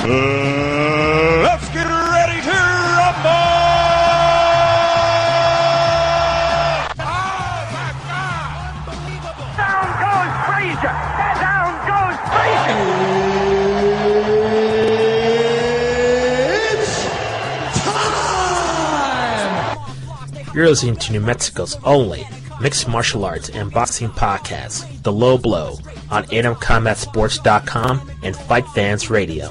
Let's get ready to rumble! Oh my God! Unbelievable! Down goes Frazier! Down goes Frazier! It's time! You're listening to New Mexico's only mixed martial arts and boxing podcast, The Low Blow, on AdamCombatSports.com and Fight Fans Radio.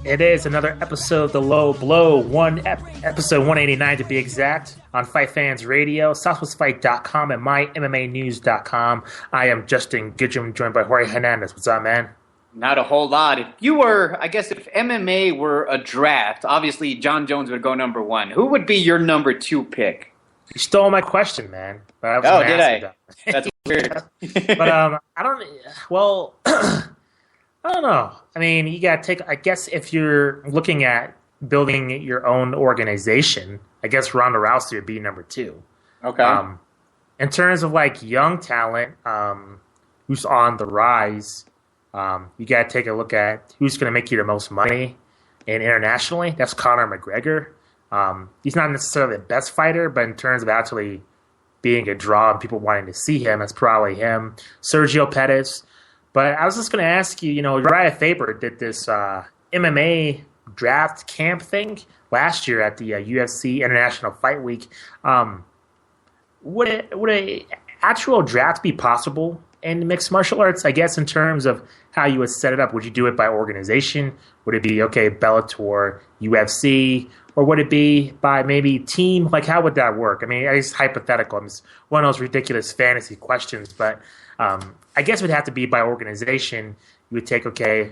It is another episode of The Low Blow, episode 189 to be exact, on Fight Fans Radio, SouthwestFight.com, and MyMMANews.com. I am Justin Gidgem, joined by Jorge Hernandez. What's up, man? Not a whole lot. If MMA were a draft, obviously John Jones would go number one. Who would be your number two pick? You stole my question, man. Did I? That's weird. But I don't know. I mean, you got to take, I guess if you're looking at building your own organization, I guess Ronda Rousey would be number two. Okay. In terms of like young talent, who's on the rise, you got to take a look at who's going to make you the most money. And internationally, that's Conor McGregor. He's not necessarily the best fighter, but in terms of actually being a draw and people wanting to see him, it's probably him. Sergio Pettis. But I was just going to ask you, Uriah Faber did this MMA draft camp thing last year at the UFC International Fight Week. Would a actual draft be possible in mixed martial arts, I guess, in terms of how you would set it up? Would you do it by organization? Would it be, Bellator, UFC, or would it be by maybe team? Like, how would that work? I mean, it's hypothetical. It's one of those ridiculous fantasy questions, but I guess it would have to be by organization. You would take, a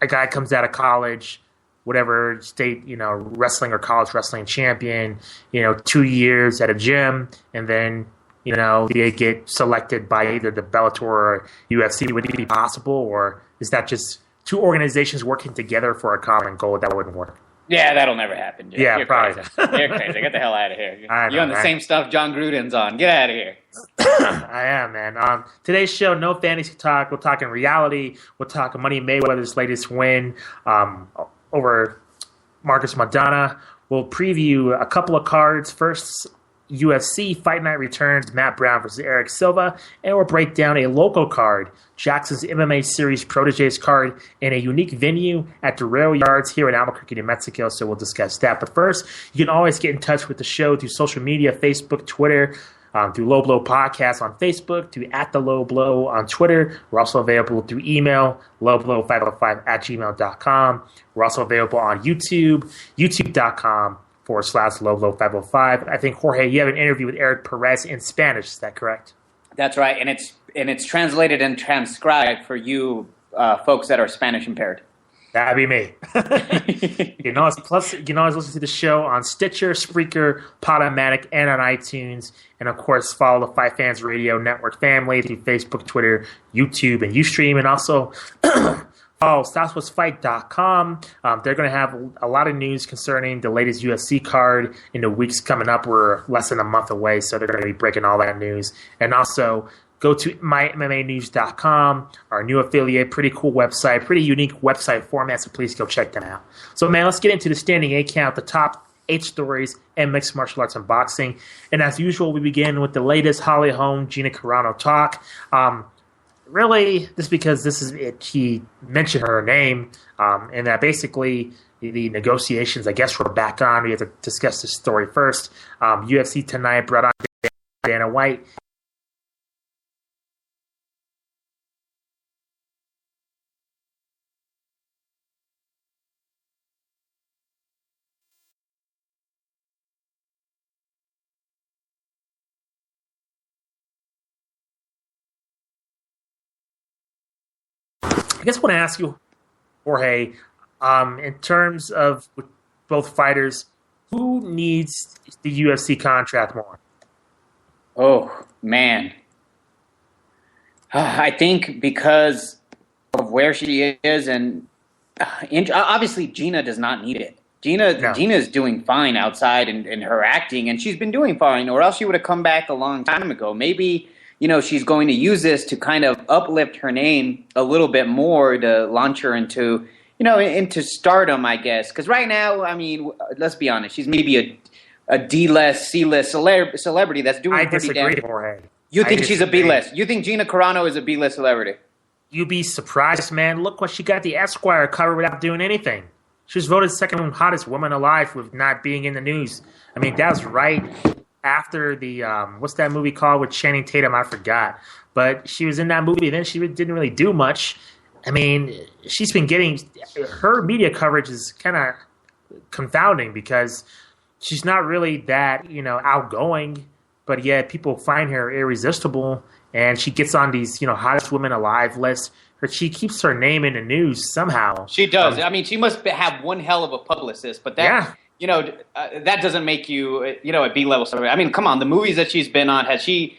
guy comes out of college, whatever state, wrestling or college wrestling champion, 2 years at a gym, and then, they get selected by either the Bellator or UFC. Would it be possible, or is that just two organizations working together for a common goal? That wouldn't work. Yeah, that'll never happen, Jay. Yeah, You're probably. Crazy. You're crazy. Get the hell out of here. You're on the same stuff John Gruden's on. Get out of here. I am, man. Today's show, no fantasy talk. We're talking reality. We're talking Money Mayweather's latest win over Marcus Maidana. We'll preview a couple of cards. First, UFC Fight Night returns, Matt Brown versus Eric Silva, and we'll break down a local card, Jackson's MMA Series Proteges card, in a unique venue at the Rail Yards here in Albuquerque, New Mexico, so we'll discuss that. But first, you can always get in touch with the show through social media, Facebook, Twitter, through Low Blow Podcast on Facebook, through @TheLowBlow on Twitter. We're also available through email, lowblow505@gmail.com. We're also available on YouTube, youtube.com/lowblow505. I think, Jorge, you have an interview with Eric Perez in Spanish. Is that correct? That's right, and it's translated and transcribed for you folks that are Spanish impaired. That'd be me. You can always listen to the show on Stitcher, Spreaker, Podomatic, and on iTunes. And, of course, follow the Fight Fans Radio Network family through Facebook, Twitter, YouTube, and Ustream. And also follow SouthwestFight.com. They're going to have a lot of news concerning the latest UFC card in the weeks coming up. We're less than a month away, so they're going to be breaking all that news. And also go to MyMMANews.com, our new affiliate, pretty cool website, pretty unique website format, so please go check them out. So, man, let's get into the standing A count, the top 8 stories in mixed martial arts and boxing. And as usual, we begin with the latest Holm, Gina Carano talk. Really, just because this is it, he mentioned her name, and that basically the negotiations, I guess, were back on. We have to discuss this story first. UFC tonight brought on Dana White. I guess I want to ask you, Jorge, in terms of both fighters, who needs the UFC contract more? Oh, man. I think because of where she is, and obviously Gina does not need it. Gina's doing fine outside in her acting, and she's been doing fine, or else she would have come back a long time ago. Maybe she's going to use this to kind of uplift her name a little bit more to launch her into, into stardom, I guess. Because right now, I mean, let's be honest, she's maybe a D-list, C-list celebrity that's doing pretty damn. I disagree, Jorge. You think she's a B-list? You think Gina Carano is a B-list celebrity? You'd be surprised, man. Look what she got the Esquire cover without doing anything. She was voted second hottest woman alive with not being in the news. I mean, that was right after the what's that movie called with Channing Tatum? I forgot. But she was in that movie, then she didn't really do much. I mean, she's been getting her media coverage is kind of confounding because she's not really that, outgoing, but yet people find her irresistible, and she gets on these, hottest women alive lists. She keeps her name in the news somehow. She does. I mean, she must have one hell of a publicist, but that, that doesn't make you, a B-level celebrity. I mean, come on, the movies that she's been on, is she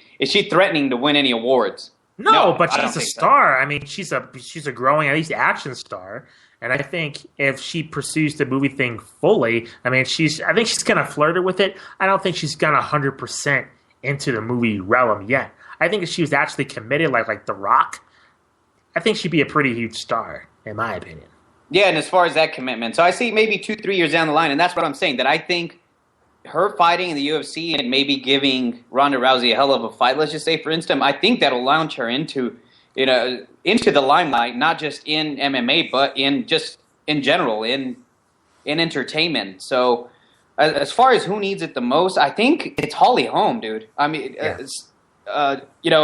threatening to win any awards? No, but she's a star. So. I mean, she's a growing, at least action star. And I think if she pursues the movie thing fully, I think she's kind of flirted with it. I don't think she's gone 100% into the movie realm yet. I think if she was actually committed, like The Rock, I think she'd be a pretty huge star, in my opinion. Yeah, and as far as that commitment, so I see maybe 2-3 years down the line, and that's what I'm saying, that I think her fighting in the UFC and maybe giving Ronda Rousey a hell of a fight, let's just say, for instance, I think that'll launch her into the limelight, not just in MMA, but in general, in entertainment. So as far as who needs it the most, I think it's Holly Holm, dude. I mean,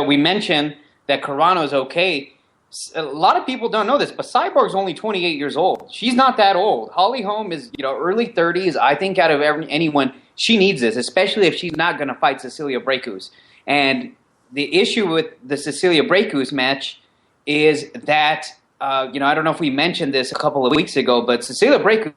we mentioned that Carano's okay. A lot of people don't know this, but Cyborg's only 28 years old. She's not that old. Holly Holm is, early 30s. I think out of anyone, she needs this, especially if she's not going to fight Cecilia Braekhus. And the issue with the Cecilia Braekhus match is that, I don't know if we mentioned this a couple of weeks ago, but Cecilia Braekhus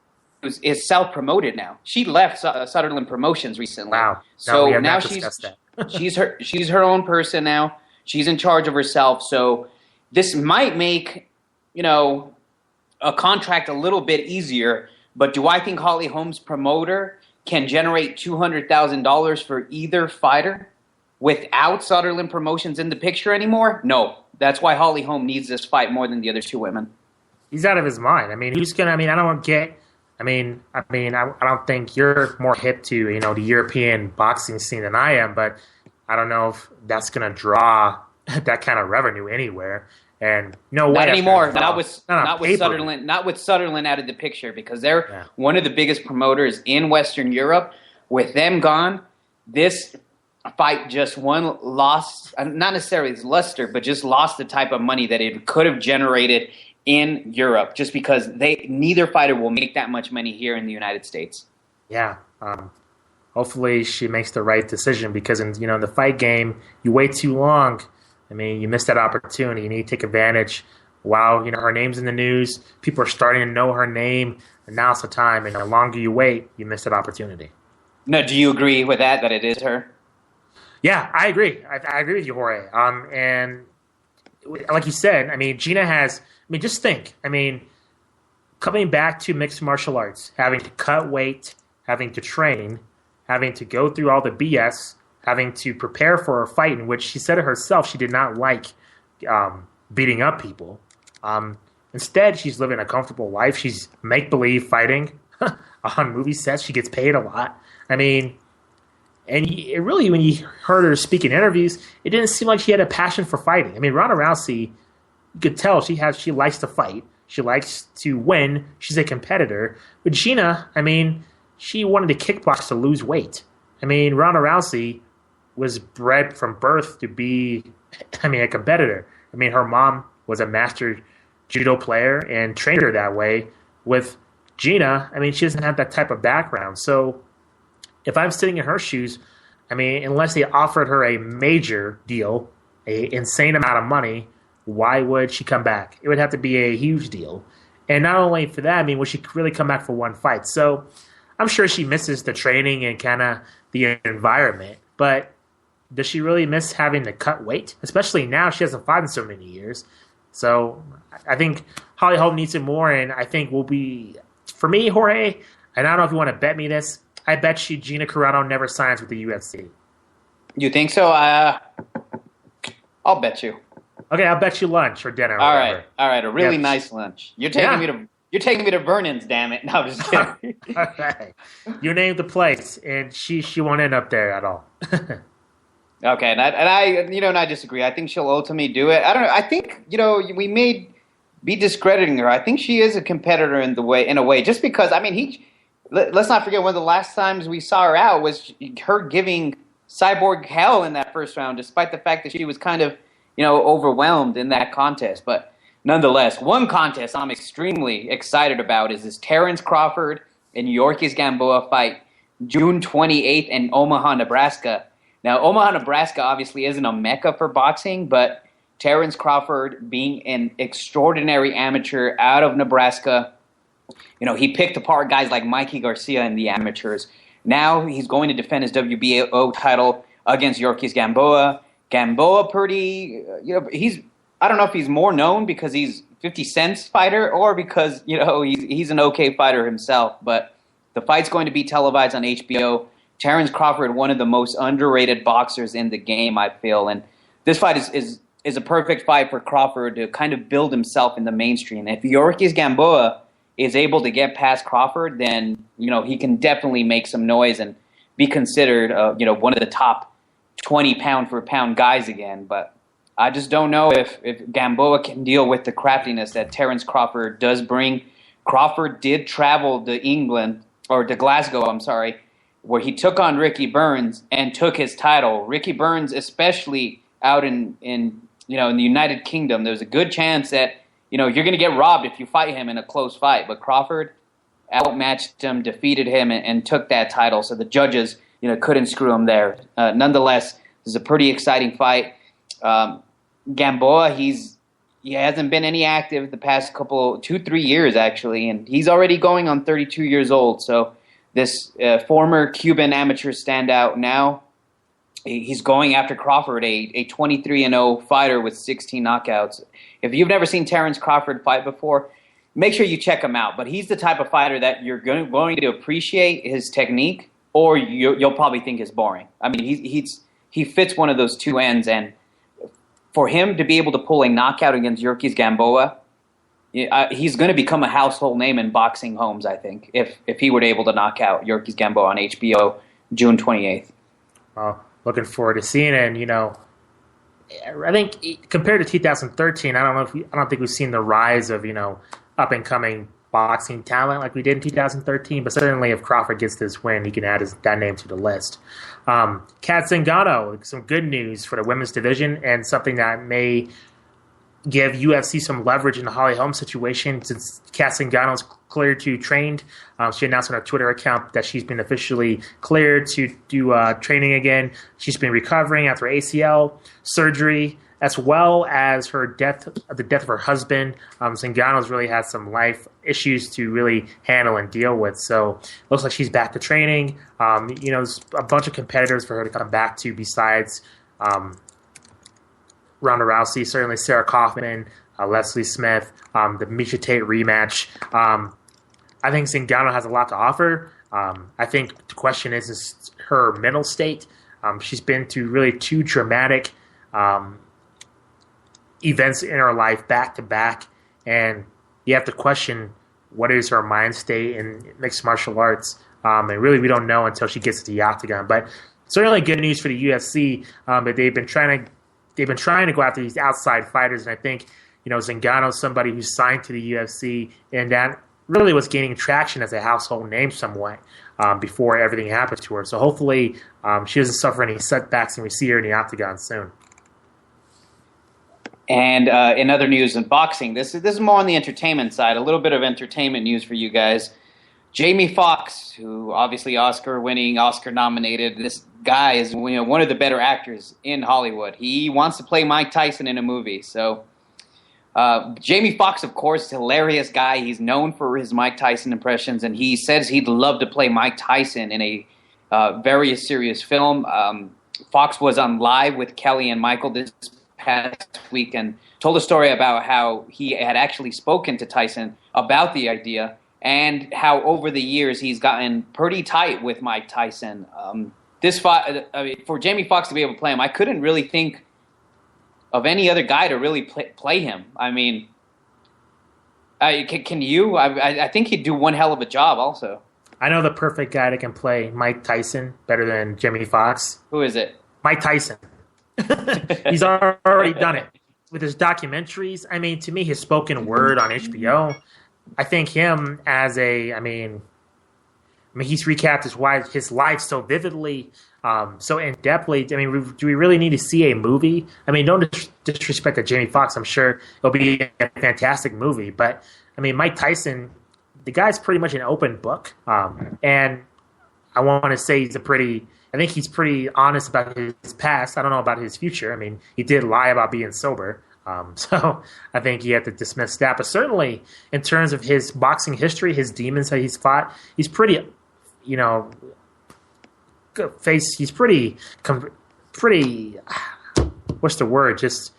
is self-promoted now. She left Sutherland Promotions recently. Wow. So now she's her own person now. She's in charge of herself. So this might make, a contract a little bit easier, but do I think Holly Holm's promoter can generate $200,000 for either fighter without Sutherland Promotions in the picture anymore? No. That's why Holly Holm needs this fight more than the other two women. He's out of his mind. I mean, I don't think you're more hip to, the European boxing scene than I am, but I don't know if that's going to draw that kind of revenue anywhere. And no way. Not anymore. Not with Sutherland. Not with Sutherland out of the picture, because they're one of the biggest promoters in Western Europe. With them gone, this fight just lost, not necessarily its luster, but just lost the type of money that it could have generated in Europe, just because neither fighter will make that much money here in the United States. Yeah. Hopefully she makes the right decision, because in the fight game, you wait too long. I mean, you missed that opportunity. You need to take advantage. While her name's in the news, people are starting to know her name, and now's the time. And the longer you wait, you miss that opportunity. No, do you agree with that it is her? Yeah, I agree. I agree with you, Jorge. And like you said, Gina has. Just think. Coming back to mixed martial arts, having to cut weight, having to train, having to go through all the BS. Having to prepare for a fight in which she said it herself she did not like beating up people. Instead, she's living a comfortable life. She's make-believe fighting on movie sets. She gets paid a lot. And it really, when you heard her speak in interviews, it didn't seem like she had a passion for fighting. Ronda Rousey, you could tell she likes to fight. She likes to win. She's a competitor. But Gina, she wanted to kickbox to lose weight. Ronda Rousey was bred from birth to be, a competitor. Her mom was a master judo player and trained her that way. With Gina, she doesn't have that type of background. So if I'm sitting in her shoes, unless they offered her a major deal, an insane amount of money, why would she come back? It would have to be a huge deal. And not only for that, would she really come back for one fight? So I'm sure she misses the training and kind of the environment, but does she really miss having to cut weight? Especially now, she hasn't fought in so many years. So I think Holly Holm needs it more, and I think will be, for me, Jorge, and I don't know if you want to bet me this, I bet you Gina Carano never signs with the UFC. You think so? I'll bet you. Okay, I'll bet you lunch or dinner. All right, a really nice lunch. You're taking me to You're taking me to Vernon's, damn it. No, I'm just kidding. All right. You named the place, and she won't end up there at all. Okay, and I disagree. I think she'll ultimately do it. I don't know. I think we may be discrediting her. I think she is a competitor in a way, just because. I mean, let's not forget one of the last times we saw her out was her giving Cyborg hell in that first round, despite the fact that she was kind of overwhelmed in that contest. But nonetheless, one contest I'm extremely excited about is this Terrence Crawford and Yorkis Gamboa fight, June 28th in Omaha, Nebraska. Now, Omaha, Nebraska obviously isn't a mecca for boxing, but Terrence Crawford, being an extraordinary amateur out of Nebraska, he picked apart guys like Mikey Garcia in the amateurs. Now he's going to defend his WBO title against Yorkis Gamboa. Gamboa I don't know if he's more known because he's 50 Cent's fighter or because, he's an okay fighter himself. But the fight's going to be televised on HBO. Terrence Crawford, one of the most underrated boxers in the game, I feel. And this fight is a perfect fight for Crawford to kind of build himself in the mainstream. If Yorkis Gamboa is able to get past Crawford, then, he can definitely make some noise and be considered, one of the top 20 pound-for-pound guys again. But I just don't know if Gamboa can deal with the craftiness that Terrence Crawford does bring. Crawford did travel to Glasgow, where he took on Ricky Burns and took his title. Ricky Burns, especially out in the United Kingdom, there's a good chance that you're going to get robbed if you fight him in a close fight. But Crawford outmatched him, defeated him, and took that title. So the judges couldn't screw him there. Nonetheless, this is a pretty exciting fight. Gamboa, he hasn't been any active the past 2-3 years actually, and he's already going on 32 years old. So this former Cuban amateur standout now, he's going after Crawford, a 23-0 fighter with 16 knockouts. If you've never seen Terrence Crawford fight before, make sure you check him out. But he's the type of fighter that you're going to appreciate his technique, or you'll probably think is boring. I mean, he fits one of those two ends, and for him to be able to pull a knockout against Yorkis Gamboa, he's going to become a household name in boxing homes, I think, if he were able to knock out Yorkis Gamboa on HBO June 28th. Looking forward to seeing it. And, I think compared to 2013, I don't think we've seen the rise of, up and coming boxing talent like we did in 2013. But certainly, if Crawford gets this win, he can add that name to the list. Kat Zingano, some good news for the women's division and something that may give UFC some leverage in the Holly Holm situation since Kat Zingano's cleared to train. She announced on her Twitter account that she's been officially cleared to do training again. She's been recovering after ACL surgery, as well as the death of her husband. Zingano's really had some life issues to really handle and deal with. So looks like she's back to training. There's a bunch of competitors for her to come back to besides Ronda Rousey, certainly Sarah Kaufman, Leslie Smith, the Misha Tate rematch. I think Zingano has a lot to offer. I think the question is her mental state. She's been through really two dramatic events in her life back to back, and you have to question what is her mind state in mixed martial arts. And really, we don't know until she gets to the octagon. But certainly, good news for the UFC. But they've been trying to go after these outside fighters, and I think Zingano's somebody who's signed to the UFC, and that really was gaining traction as a household name somewhat before everything happened to her. So hopefully, she doesn't suffer any setbacks, and we see her in the octagon soon. And in other news in boxing, this is more on the entertainment side. A little bit of entertainment news for you guys. Jamie Foxx, who obviously Oscar-winning, Oscar-nominated, this guy is one of the better actors in Hollywood. He wants to play Mike Tyson in a movie. So Jamie Foxx, of course, is a hilarious guy. He's known for his Mike Tyson impressions, and he says he'd love to play Mike Tyson in a very serious film. Foxx was on Live with Kelly and Michael this past week and told a story about how he had actually spoken to Tyson about the idea and how over the years he's gotten pretty tight with Mike Tyson. This fight, for Jamie Foxx to be able to play him, I couldn't really think of any other guy to really play him. I mean, Can you? I think he'd do one hell of a job also. I know the perfect guy that can play Mike Tyson better than Jimmy Foxx. Who is it? Mike Tyson. He's already done it with his documentaries. I mean, to me, his spoken word on HBO. I think him as I mean, he's recapped his life so vividly, so in depthly. I mean, do we really need to see a movie? I mean, don't disrespect to Jamie Foxx. I'm sure it'll be a fantastic movie, but I mean, Mike Tyson, the guy's pretty much an open book, and I want to say I think he's pretty honest about his past. I don't know about his future. I mean, he did lie about being sober. So I think you have to dismiss that. But certainly in terms of his boxing history, his demons that he's fought, he's pretty, he's pretty, what's the word? Just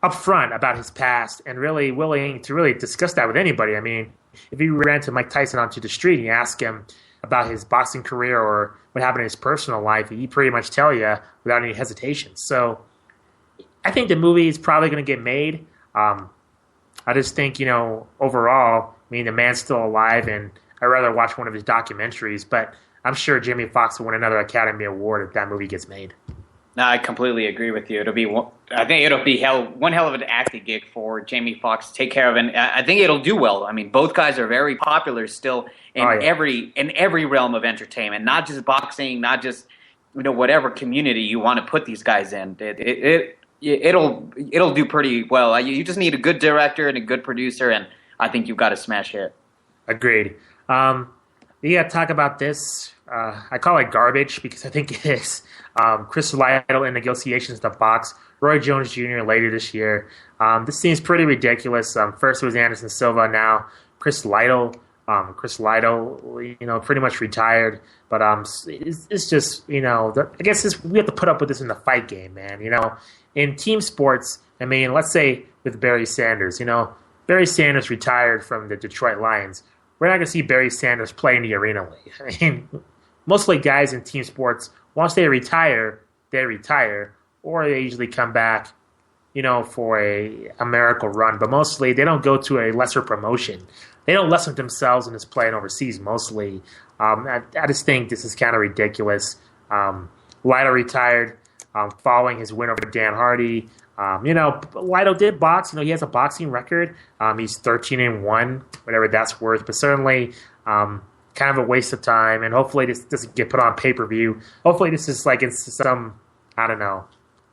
upfront about his past and really willing to really discuss that with anybody. I mean, if you ran to Mike Tyson onto the street and you ask him about his boxing career or what happened in his personal life, he'd pretty much tell you without any hesitation. So I think the movie is probably going to get made. I just think, overall, I mean, the man's still alive, and I'd rather watch one of his documentaries. But I'm sure Jamie Foxx will win another Academy Award if that movie gets made. No, I completely agree with you. I think it'll be one hell of an acting gig for Jamie Foxx to take care of, and I think it'll do well. I mean, both guys are very popular still in every realm of entertainment, not just boxing, not just whatever community you want to put these guys in. It'll do pretty well. You just need a good director and a good producer, and I think you've got a smash hit. Agreed. You got to talk about this. I call it garbage because I think it is. Chris Lytle in negotiations to box Roy Jones Jr. later this year. This seems pretty ridiculous. First it was Anderson Silva, now Chris Lytle. Chris Lytle, pretty much retired. But it's just, I guess we have to put up with this in the fight game, man. In team sports, I mean, let's say with Barry Sanders, Barry Sanders retired from the Detroit Lions. We're not going to see Barry Sanders play in the Arena League. I mean, mostly guys in team sports, once they retire, or they usually come back, for a miracle run. But mostly they don't go to a lesser promotion. They don't lessen themselves in this playing overseas mostly. I just think this is kind of ridiculous. Lytle retired following his win over Dan Hardy. Lytle did box. He has a boxing record. He's 13-1, whatever that's worth. But certainly kind of a waste of time. And hopefully this doesn't get put on pay-per-view. Hopefully this is like in some, I don't know,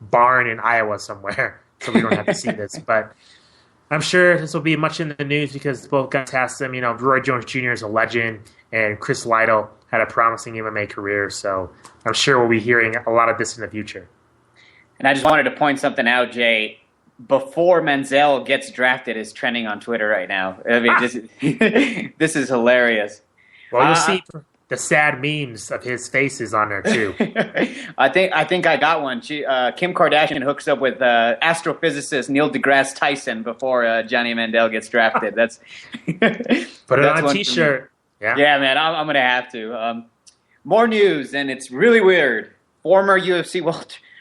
barn in Iowa somewhere. So we don't have to see this. But I'm sure this will be much in the news because both guys have some. Roy Jones Jr. is a legend, and Chris Lytle had a promising MMA career. So I'm sure we'll be hearing a lot of this in the future. And I just wanted to point something out, Jay. Before Menzel gets drafted is trending on Twitter right now. I mean, this is hilarious. Well, you'll see the sad memes of his faces on there too. I think I got one. Kim Kardashian hooks up with astrophysicist Neil deGrasse Tyson before Johnny Mandel gets drafted. That's put it on a T-shirt. Yeah, man, I'm gonna have to. More news, and it's really weird. Former UFC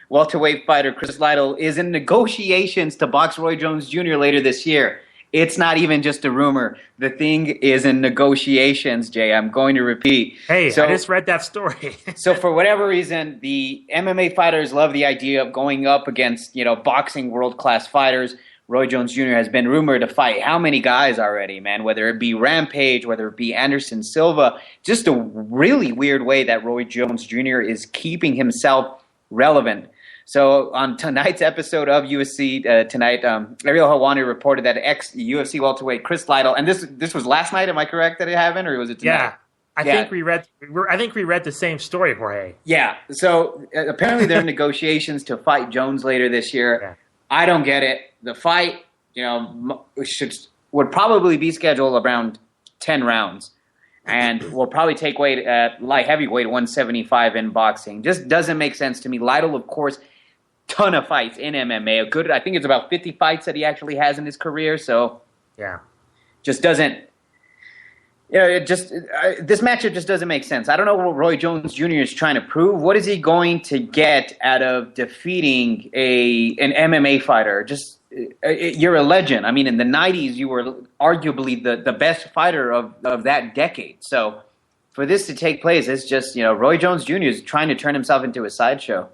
welterweight fighter Chris Lytle is in negotiations to box Roy Jones Jr. later this year. It's not even just a rumor. The thing is in negotiations, Jay. I'm going to repeat. Hey, I just read that story. So for whatever reason, the MMA fighters love the idea of going up against, boxing world-class fighters. Roy Jones Jr. has been rumored to fight how many guys already, man? Whether it be Rampage, whether it be Anderson Silva. Just a really weird way that Roy Jones Jr. is keeping himself relevant. So on tonight's episode of UFC Tonight, Ariel Helwani reported that ex-UFC welterweight Chris Lytle, and this was last night. Am I correct that it happened, or was it tonight? Yeah, I think we read the same story, Jorge. Yeah. So apparently they're in negotiations to fight Jones later this year. Yeah. I don't get it. The fight, would probably be scheduled around 10 rounds. And will probably take weight at light heavyweight 175 in boxing. Just doesn't make sense to me. Lytle, of course, ton of fights in MMA. I think it's about 50 fights that he actually has in his career. So, yeah, just doesn't. This matchup just doesn't make sense. I don't know what Roy Jones Jr. is trying to prove. What is he going to get out of defeating an MMA fighter? Just you're a legend. I mean, in the 90s, you were arguably the best fighter of that decade. So for this to take place, it's just, Roy Jones Jr. is trying to turn himself into a sideshow.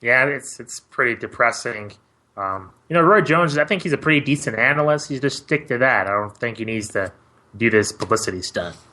Yeah, it's pretty depressing. Roy Jones, I think he's a pretty decent analyst. You just stick to that. I don't think he needs to do this publicity stuff.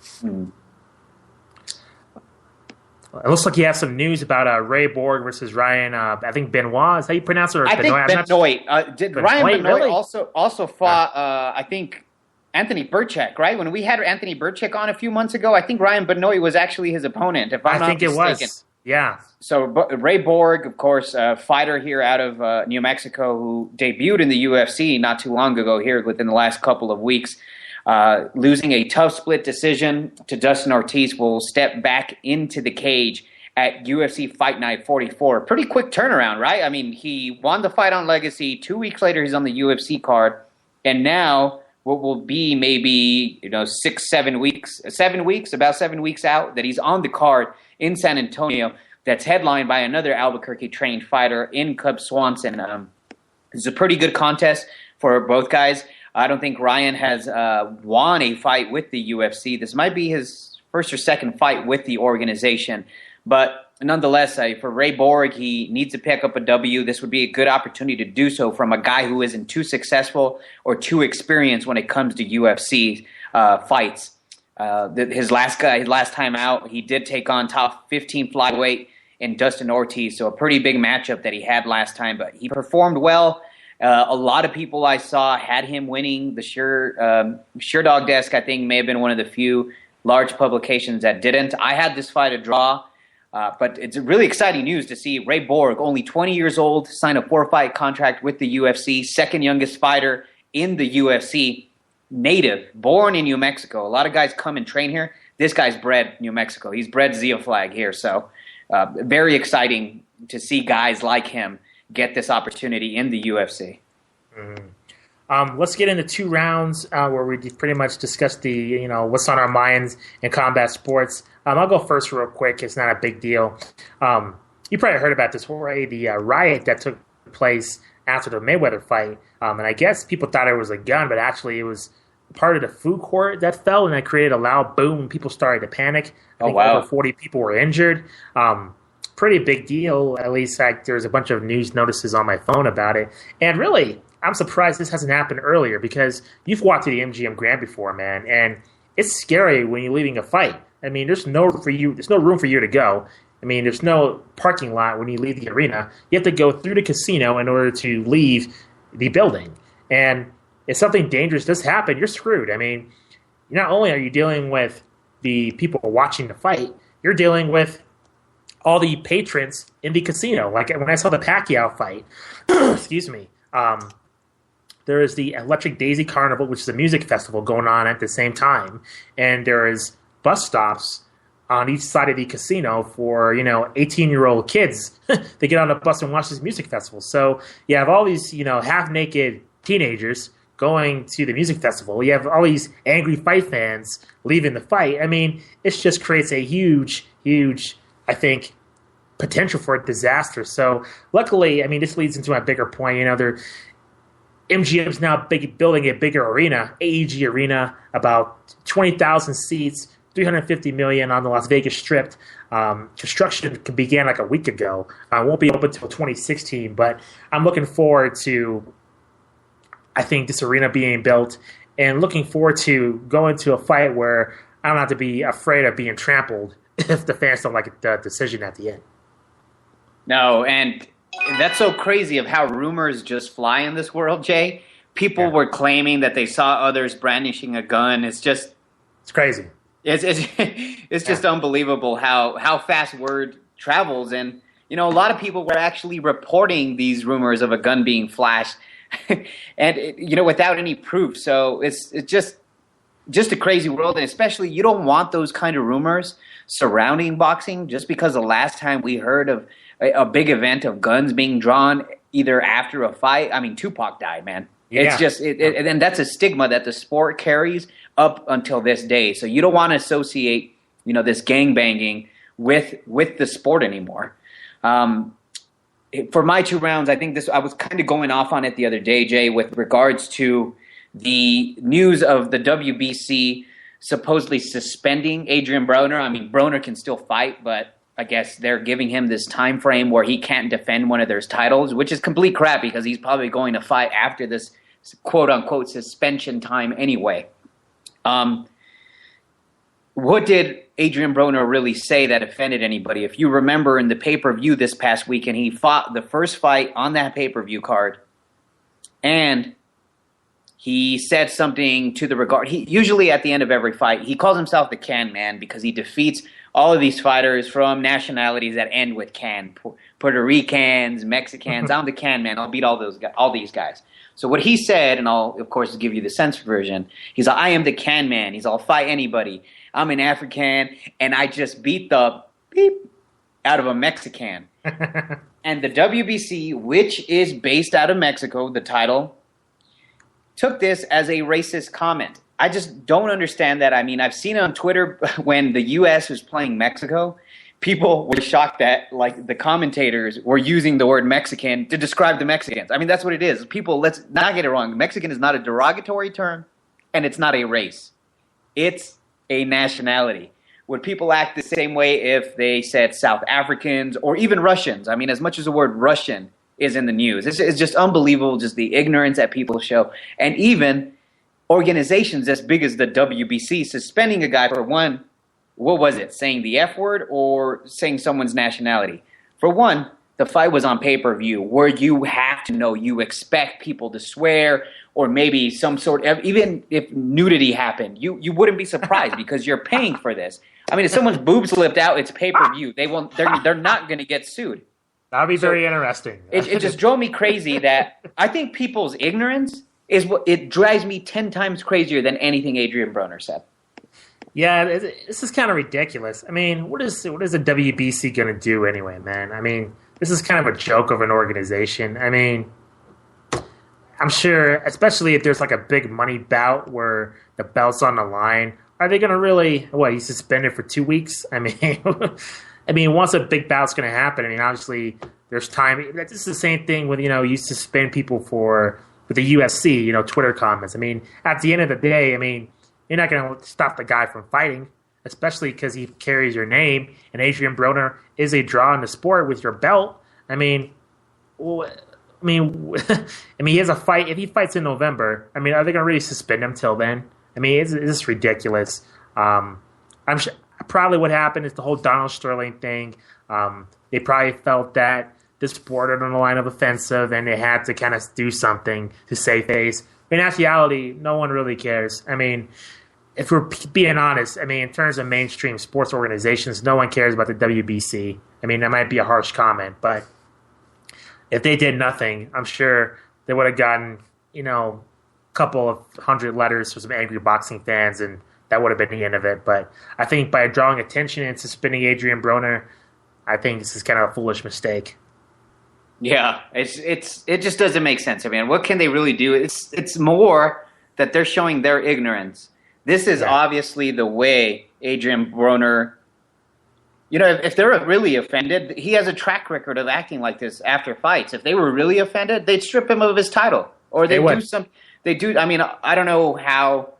It looks like you have some news about Ray Borg versus Ryan. I think Benoit. Is that how you pronounce it? Or I think Benoit. Ryan Benoit really? also fought? I think Anthony Burchak. Right, when we had Anthony Burchak on a few months ago, I think Ryan Benoit was actually his opponent. If I'm not mistaken. It was. Yeah. So Ray Borg, of course, a fighter here out of New Mexico who debuted in the UFC not too long ago here within the last couple of weeks. Losing a tough split decision to Dustin Ortiz, will step back into the cage at UFC Fight Night 44. Pretty quick turnaround, right? I mean, he won the fight on Legacy. 2 weeks later, he's on the UFC card. And now what will be maybe 7 weeks about 7 weeks out that he's on the card in San Antonio that's headlined by another Albuquerque-trained fighter in Cub Swanson. It's a pretty good contest for both guys. I don't think Ryan has won a fight with the UFC. This might be his first or second fight with the organization. But nonetheless, for Ray Borg, he needs to pick up a W. This would be a good opportunity to do so from a guy who isn't too successful or too experienced when it comes to UFC fights. His last time out, he did take on top 15 flyweight in Dustin Ortiz. So a pretty big matchup that he had last time. But he performed well. A lot of people I saw had him winning. The Sure Dog Desk, I think, may have been one of the few large publications that didn't. I had this fight a draw, but it's really exciting news to see Ray Borg, only 20 years old, sign a 4-fight contract with the UFC, second youngest fighter in the UFC, native, born in New Mexico. A lot of guys come and train here. This guy's bred New Mexico. He's bred Zia Flag here, so very exciting to see guys like him get this opportunity in the UFC. Let's get into 2 rounds where we pretty much discuss the what's on our minds in combat sports. I'll go first real quick. It's not a big deal. You probably heard about this, right? The riot that took place after the Mayweather fight, and I guess people thought it was a gun, but actually it was part of the food court that fell, and that created a loud boom. People started to panic. I think over 40 people were injured. Pretty big deal. At least there's a bunch of news notices on my phone about it. And really, I'm surprised this hasn't happened earlier because you've walked to the MGM Grand before, man, and it's scary when you're leaving a fight. I mean, there's no room for you to go. I mean, there's no parking lot when you leave the arena. You have to go through the casino in order to leave the building. And if something dangerous does happen, you're screwed. I mean, not only are you dealing with the people watching the fight, you're dealing with all the patrons in the casino. Like when I saw the Pacquiao fight, excuse me, there is the Electric Daisy Carnival, which is a music festival going on at the same time. And there is bus stops on each side of the casino for, 18-year-old kids to get on a bus and watch this music festival. So you have all these, half-naked teenagers going to the music festival. You have all these angry fight fans leaving the fight. I mean, it just creates a huge, I think, potential for a disaster. So luckily, I mean, this leads into my bigger point. MGM's now building a bigger arena, AEG Arena, about 20,000 seats, $350 million on the Las Vegas Strip. Construction began like a week ago. Won't be open until 2016, but I'm looking forward to, I think, this arena being built and looking forward to going to a fight where I don't have to be afraid of being trampled if the fans don't like the decision at the end. No, and that's so crazy of how rumors just fly in this world, Jay. People were claiming that they saw others brandishing a gun. It's crazy. It's just unbelievable how fast word travels. And, a lot of people were actually reporting these rumors of a gun being flashed and, without any proof. So it's just a crazy world. And especially you don't want those kind of rumors surrounding boxing just because the last time we heard of a big event of guns being drawn either after a fight. I mean, Tupac died, man. Yeah. It's just, and that's a stigma that the sport carries up until this day. So you don't want to associate, this gangbanging with the sport anymore. for my 2 rounds, I think this. I was kind of going off on it the other day, Jay, with regards to the news of the WBC supposedly suspending Adrian Broner. I mean, Broner can still fight, but I guess they're giving him this time frame where he can't defend one of their titles, which is complete crap because he's probably going to fight after this quote-unquote suspension time anyway. What did Adrian Broner really say that offended anybody? If you remember in the pay-per-view this past weekend, he fought the first fight on that pay-per-view card, and he said something to the regard. He usually at the end of every fight, he calls himself the Can Man because he defeats all of these fighters from nationalities that end with Can. Puerto Ricans, Mexicans. I'm the Can Man. I'll beat all these guys. So what he said, and I'll of course give you the censored version. He's like, I am the Can Man. He's I'll fight anybody. I'm an African, and I just beat the beep out of a Mexican. And the WBC, which is based out of Mexico, the title, took this as a racist comment. I just don't understand that. I mean, I've seen it on Twitter when the U.S. was playing Mexico. People were shocked that, like, the commentators were using the word Mexican to describe the Mexicans. I mean, that's what it is. People, let's not get it wrong. Mexican is not a derogatory term, and it's not a race. It's a nationality. Would people act the same way if they said South Africans or even Russians? I mean, as much as the word Russian is in the news. It's just unbelievable, just the ignorance that people show. And even organizations as big as the WBC suspending a guy for one, what was it, saying the F word or saying someone's nationality? For one, the fight was on pay-per-view where you have to know, you expect people to swear or maybe some sort of, even if nudity happened, you wouldn't be surprised because you're paying for this. I mean, if someone's boobs slipped out, it's pay-per-view. They're not going to get sued. That'll be very interesting. It just drove me crazy that I think people's ignorance is what it drives me 10 times crazier than anything Adrian Broner said. Yeah, this is kind of ridiculous. I mean, what is the WBC going to do anyway, man? I mean, this is kind of a joke of an organization. I mean, I'm sure, especially if there's like a big money bout where the belt's on the line, are they going to really, he's suspended for 2 weeks? I mean, once a big bout's going to happen, I mean, obviously there's time. It's the same thing with, you suspend people with the UFC, Twitter comments. I mean, at the end of the day, I mean, you're not going to stop the guy from fighting, especially because he carries your name, and Adrian Broner is a draw in the sport with your belt. I mean, he has a fight. If he fights in November, I mean, are they going to really suspend him till then? I mean, it's ridiculous. I'm sure probably what happened is the whole Donald Sterling thing. They probably felt that this bordered on the line of offensive, and they had to kind of do something to save face. But in actuality, no one really cares. I mean, if we're being honest, I mean, in terms of mainstream sports organizations, no one cares about the WBC. I mean, that might be a harsh comment, but if they did nothing, I'm sure they would have gotten, a couple of 100 letters from some angry boxing fans, and that would have been the end of it. But I think by drawing attention and suspending Adrian Broner, I think this is kind of a foolish mistake. Yeah, it just doesn't make sense. I mean, what can they really do? It's more that they're showing their ignorance. This is obviously the way Adrian Broner, if they're really offended, he has a track record of acting like this after fights. If they were really offended, they'd strip him of his title, or they do some. They do. I mean, I don't know how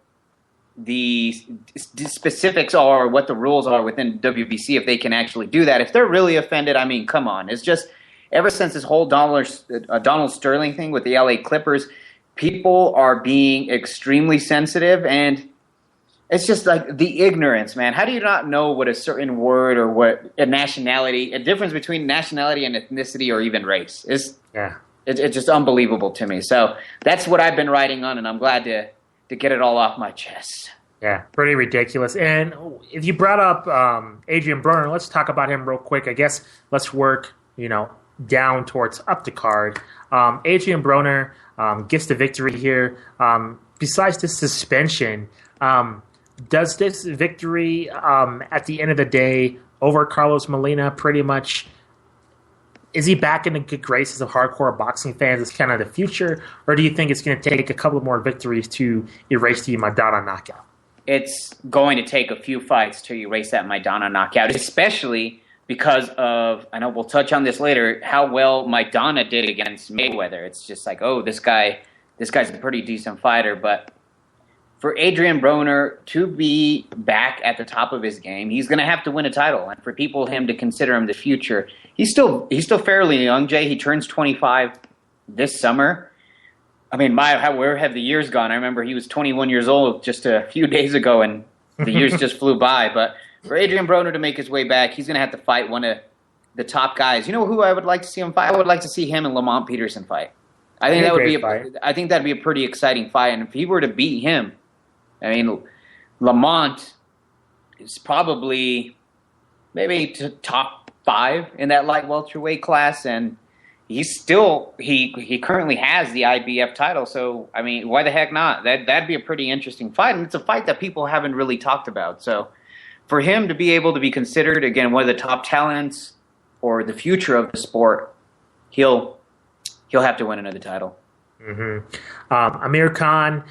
the specifics are, what the rules are within WBC, if they can actually do that. If they're really offended, I mean, come on. It's just ever since this whole Donald Sterling thing with the LA Clippers, people are being extremely sensitive, and it's just like the ignorance, man. How do you not know what a certain word or what a nationality, a difference between nationality and ethnicity or even race is? Yeah. It's just unbelievable to me. So that's what I've been writing on, and I'm glad to get it all off my chest. Yeah, pretty ridiculous. And if you brought up Adrian Broner, let's talk about him real quick. I guess let's work, down towards up the card. Adrian Broner gets the victory here. Besides the suspension, does this victory at the end of the day over Carlos Molina pretty much, is he back in the good graces of hardcore boxing fans as kind of the future, or do you think it's going to take a couple more victories to erase the Maidana knockout? It's going to take a few fights to erase that Maidana knockout, especially because of, I know we'll touch on this later, how well Maidana did against Mayweather. It's just like, oh, this guy's a pretty decent fighter. But for Adrian Broner to be back at the top of his game, he's going to have to win a title. And for him to consider him the future, he's still fairly young, Jay. He turns 25 this summer. I mean, where have the years gone? I remember he was 21 years old just a few days ago, and the years just flew by. But for Adrian Broner to make his way back, he's going to have to fight one of the top guys. You know who I would like to see him fight? I would like to see him and Lamont Peterson fight. I think that'd be a pretty exciting fight. And if he were to beat him, I mean, Lamont is probably maybe top 5 in that light welterweight class, and he's still he currently has the IBF title. So I mean, why the heck not? That'd be a pretty interesting fight, and it's a fight that people haven't really talked about. So for him to be able to be considered again one of the top talents or the future of the sport, he'll have to win another title. Mm-hmm. Amir Khan,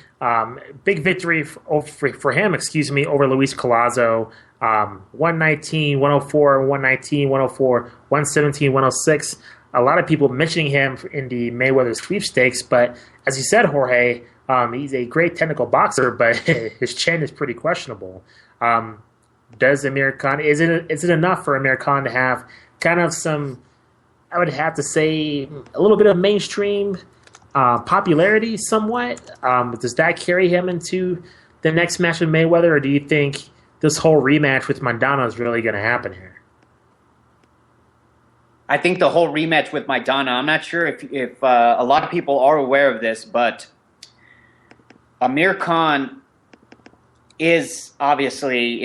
big victory for him, over Luis Collazo. 119, 104, 119, 104, 117, 106. A lot of people mentioning him in the Mayweather sweepstakes, but as you said, Jorge, he's a great technical boxer, but his chin is pretty questionable. Does Amir Khan, is it enough for Amir Khan to have kind of some, I would have to say, a little bit of mainstream popularity somewhat? Does that carry him into the next match with Mayweather, or do you think this whole rematch with Maidana is really going to happen here? I think the whole rematch with Maidana, I'm not sure if a lot of people are aware of this, but Amir Khan is obviously,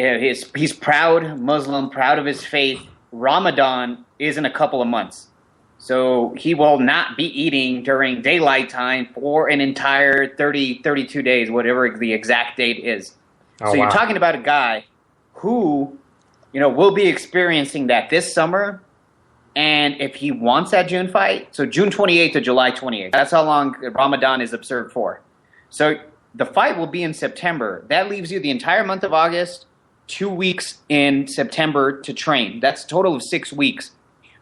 he's proud Muslim, proud of his faith. Ramadan is in a couple of months. So he will not be eating during daylight time for an entire 32 days, whatever the exact date is. So You're talking about a guy who, will be experiencing that this summer. And if he wants that June fight, so June 28th to July 28th, that's how long Ramadan is observed for. So the fight will be in September. That leaves you the entire month of August, 2 weeks in September to train. That's a total of 6 weeks.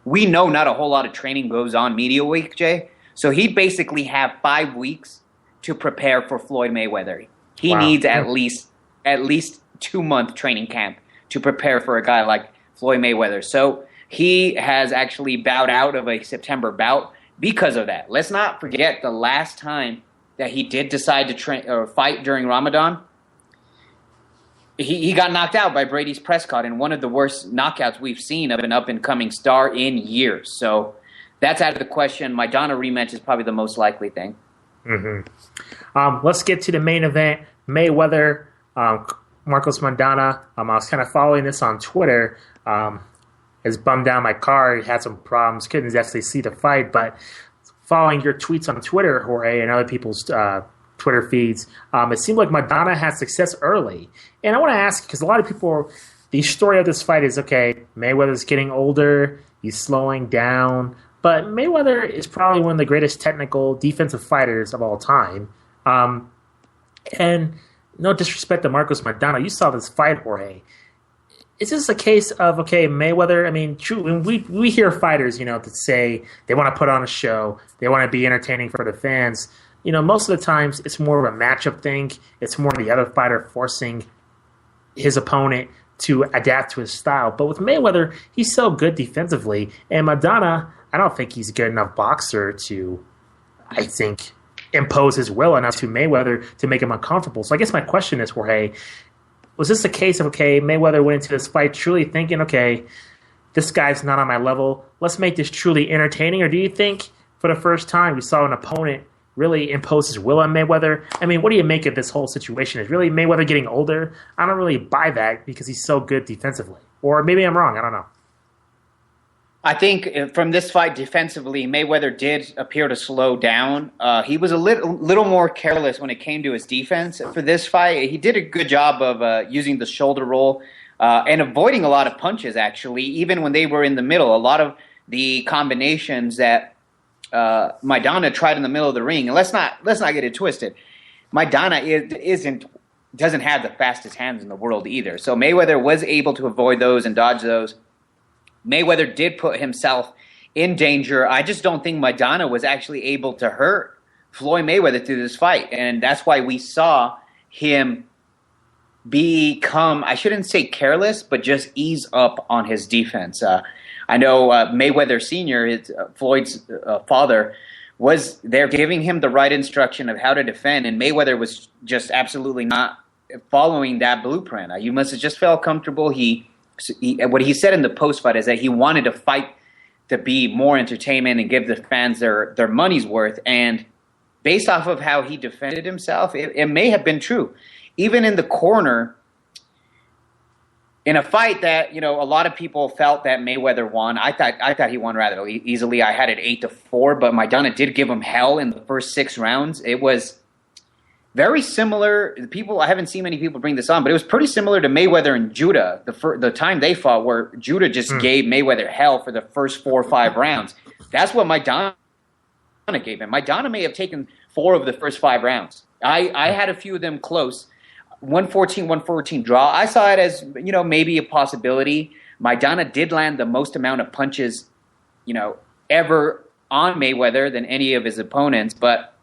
We know not a whole lot of training goes on media week, Jay. So he'd basically have 5 weeks to prepare for Floyd Mayweather. He needs at least 2-month training camp to prepare for a guy like Floyd Mayweather. So he has actually bowed out of a September bout because of that. Let's not forget the last time that he did decide to train or fight during Ramadan. He got knocked out by Brady's Prescott in one of the worst knockouts we've seen of an up-and-coming star in years. So that's out of the question. Maidana rematch is probably the most likely thing. Mm-hmm. Let's get to the main event. Mayweather, Marcos Maidana. I was kind of following this on Twitter. Has bummed down my car. He had some problems. Couldn't actually see the fight, but following your tweets on Twitter, Jorge, and other people's Twitter feeds, it seemed like Maidana had success early. And I want to ask, because a lot of people, the story of this fight is, okay, Mayweather's getting older, he's slowing down, but Mayweather is probably one of the greatest technical defensive fighters of all time. And no disrespect to Marcos Maidana, you saw this fight, Jorge. Is this a case of, okay, Mayweather, I mean, true, we hear fighters, that say they want to put on a show, they want to be entertaining for the fans. Most of the times it's more of a matchup thing. It's more the other fighter forcing his opponent to adapt to his style. But with Mayweather, he's so good defensively. And Maidana, I don't think he's a good enough boxer to, I think, impose his will enough to Mayweather to make him uncomfortable. So I guess my question is, Jorge, was this a case of, okay, Mayweather went into this fight truly thinking, okay, this guy's not on my level, let's make this truly entertaining? Or do you think for the first time we saw an opponent really impose his will on Mayweather? I mean, what do you make of this whole situation? Is really Mayweather getting older? I don't really buy that because he's so good defensively. Or maybe I'm wrong. I don't know. I think from this fight defensively, Mayweather did appear to slow down. He was a little more careless when it came to his defense. For this fight, he did a good job of using the shoulder roll and avoiding a lot of punches, actually, even when they were in the middle. A lot of the combinations that Maidana tried in the middle of the ring, and let's not get it twisted. Maidana doesn't have the fastest hands in the world either. So Mayweather was able to avoid those and dodge those. Mayweather did put himself in danger. I just don't think Maidana was actually able to hurt Floyd Mayweather through this fight. And that's why we saw him become, I shouldn't say careless, but just ease up on his defense. I know Mayweather Sr., Floyd's father, was there giving him the right instruction of how to defend, and Mayweather was just absolutely not following that blueprint. You must have just felt comfortable. What he said in the post-fight is that he wanted to fight to be more entertainment and give the fans their money's worth, and based off of how he defended himself, it may have been true. Even in the corner, in a fight that, a lot of people felt that Mayweather won. I thought he won rather easily. I had it 8-4, but Maidana did give him hell in the first 6 rounds. It was very similar. I haven't seen many people bring this on, but it was pretty similar to Mayweather and Judah the time they fought, where Judah just gave Mayweather hell for the first 4 or 5 rounds. That's what Maidana gave him. Maidana may have taken 4 of the first 5 rounds. I had a few of them close. 114 draw. I saw it as, maybe a possibility. Maidana did land the most amount of punches, ever on Mayweather than any of his opponents. But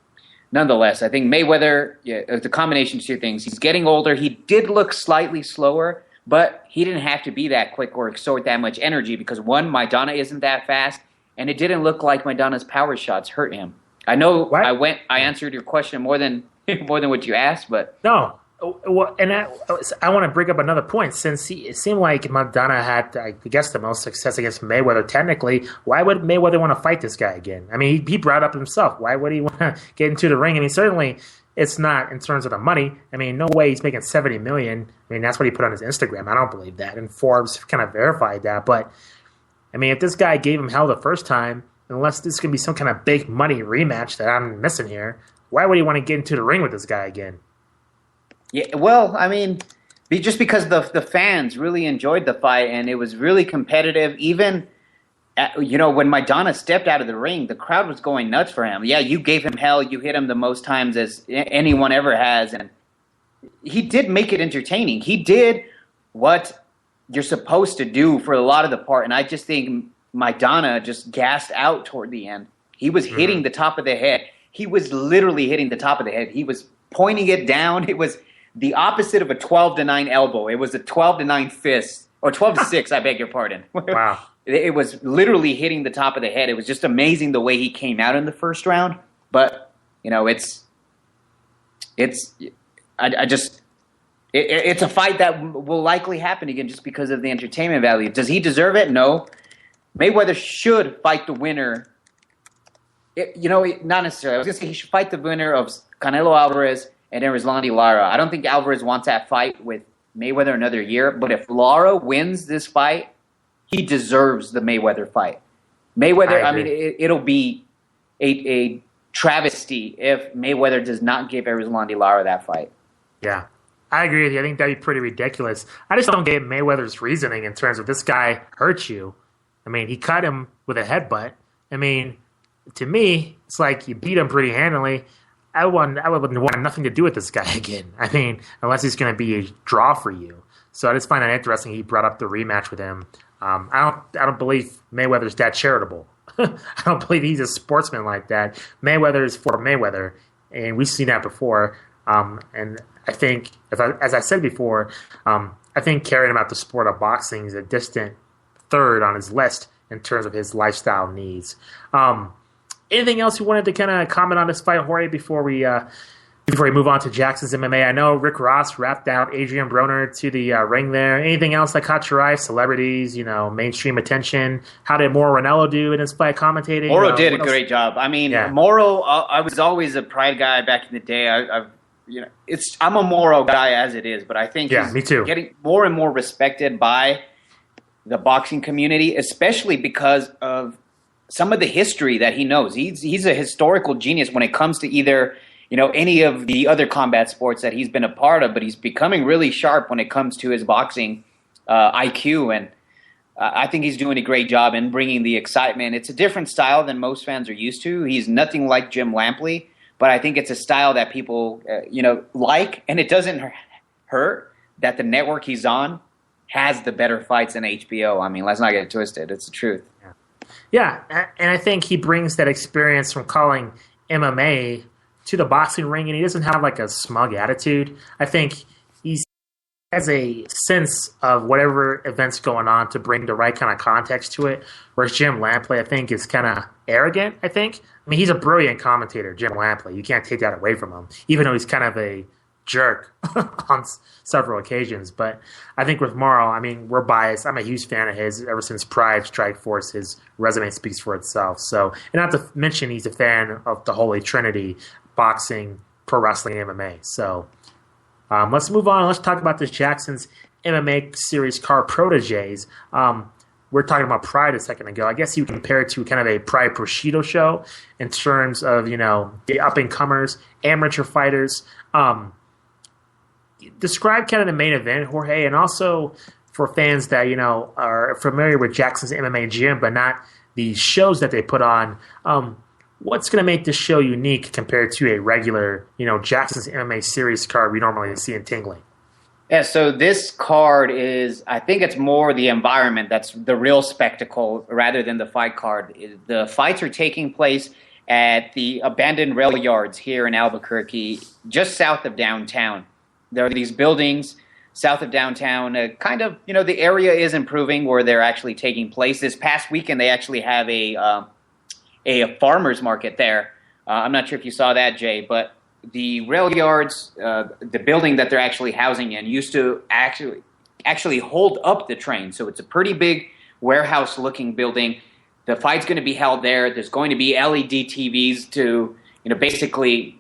nonetheless, I think Mayweather, the combination of 2 things. He's getting older. He did look slightly slower, but he didn't have to be that quick or exert that much energy because, one, Maidana isn't that fast, and it didn't look like Maidana's power shots hurt him. I know I answered your question more than what you asked, but no. Well, and I want to bring up another point. Since it seemed like Maidana had, I guess, the most success against Mayweather, technically, why would Mayweather want to fight this guy again? I mean, he brought up himself. Why would he want to get into the ring? I mean, certainly it's not in terms of the money. I mean, no way he's making $70 million. I mean, that's what he put on his Instagram. I don't believe that. And Forbes kind of verified that. But, I mean, if this guy gave him hell the first time, unless this can be some kind of big money rematch that I'm missing here, why would he want to get into the ring with this guy again? Yeah, well, I mean, just because the fans really enjoyed the fight and it was really competitive. Even, when Maidana stepped out of the ring, the crowd was going nuts for him. Yeah, you gave him hell. You hit him the most times as anyone ever has. And he did make it entertaining. He did what you're supposed to do for a lot of the part. And I just think Maidana just gassed out toward the end. He was hitting the top of the head. He was literally hitting the top of the head. He was pointing it down. It was the opposite of a 12-9 elbow. It was a 12-9 fist, or 12-6, I beg your pardon. Wow. It was literally hitting the top of the head. It was just amazing the way he came out in the first round. But, it's a fight that will likely happen again just because of the entertainment value. Does he deserve it? No. Mayweather should fight the winner. Not necessarily. I was going to say he should fight the winner of Canelo Alvarez and then Ruslandy Lara. I don't think Alvarez wants that fight with Mayweather another year. But if Lara wins this fight, he deserves the Mayweather fight. Mayweather, I mean, it'll be a travesty if Mayweather does not give Ruslandy Lara that fight. Yeah, I agree with you. I think that'd be pretty ridiculous. I just don't get Mayweather's reasoning in terms of this guy hurt you. I mean, he cut him with a headbutt. I mean, to me, it's like you beat him pretty handily. I would want nothing to do with this guy again. I mean, unless he's going to be a draw for you. So I just find it interesting he brought up the rematch with him. I don't believe Mayweather's that charitable. I don't believe he's a sportsman like that. Mayweather is for Mayweather, and we've seen that before. And I think, as I said before, I think caring about the sport of boxing is a distant third on his list in terms of his lifestyle needs. Anything else you wanted to kind of comment on this fight, Jorge, before we move on to Jackson's MMA? I know Rick Ross wrapped out Adrian Broner to the ring there. Anything else that caught your eye? Celebrities, mainstream attention. How did Mauro Ranallo do in his fight commentating? Mauro did a great job. I mean, yeah. Mauro, I was always a Pride guy back in the day. I'm a Mauro guy as it is, but I think me too. Getting more and more respected by the boxing community, especially because of some of the history that he knows. He's a historical genius when it comes to either any of the other combat sports that he's been a part of, but he's becoming really sharp when it comes to his boxing IQ, and I think he's doing a great job in bringing the excitement. It's a different style than most fans are used to. He's nothing like Jim Lampley, but I think it's a style that people like, and it doesn't hurt that the network he's on has the better fights in HBO. I mean, let's not get it twisted. It's the truth. Yeah, and I think he brings that experience from calling MMA to the boxing ring, and he doesn't have like a smug attitude. I think he has a sense of whatever event's going on to bring the right kind of context to it, whereas Jim Lampley, I think, is kind of arrogant, I mean, he's a brilliant commentator, Jim Lampley. You can't take that away from him, even though he's kind of a jerk on several occasions. But I think with Morrow, I mean, we're biased. I'm a huge fan of his ever since Pride Strikeforce. His resume speaks for itself. So, and not to mention, he's a fan of the Holy Trinity: boxing, pro wrestling, and MMA. So, let's move on. Let's talk about this Jackson's MMA series card proteges. We're talking about Pride a second ago. I guess you would compare it to kind of a Pride Prosciutto show in terms of, you know, the up-and-comers, amateur fighters. Describe kind of the main event, Jorge, and also for fans that, you know, are familiar with Jackson's MMA gym, but not the shows that they put on. What's going to make this show unique compared to a regular, you know, Jackson's MMA series card we normally see in Tingling? Yeah, so this card is, I think it's more the environment that's the real spectacle rather than the fight card. The fights are taking place at the abandoned rail yards here in Albuquerque, just south of downtown. There are these buildings south of downtown, kind of, you know, the area is improving where they're actually taking place. This past weekend, they actually have a farmer's market there. I'm not sure if you saw that, Jay, but the rail yards, the building that they're actually housing in, used to actually hold up the train. So it's a pretty big warehouse-looking building. The fight's going to be held there. There's going to be LED TVs to, you know, basically,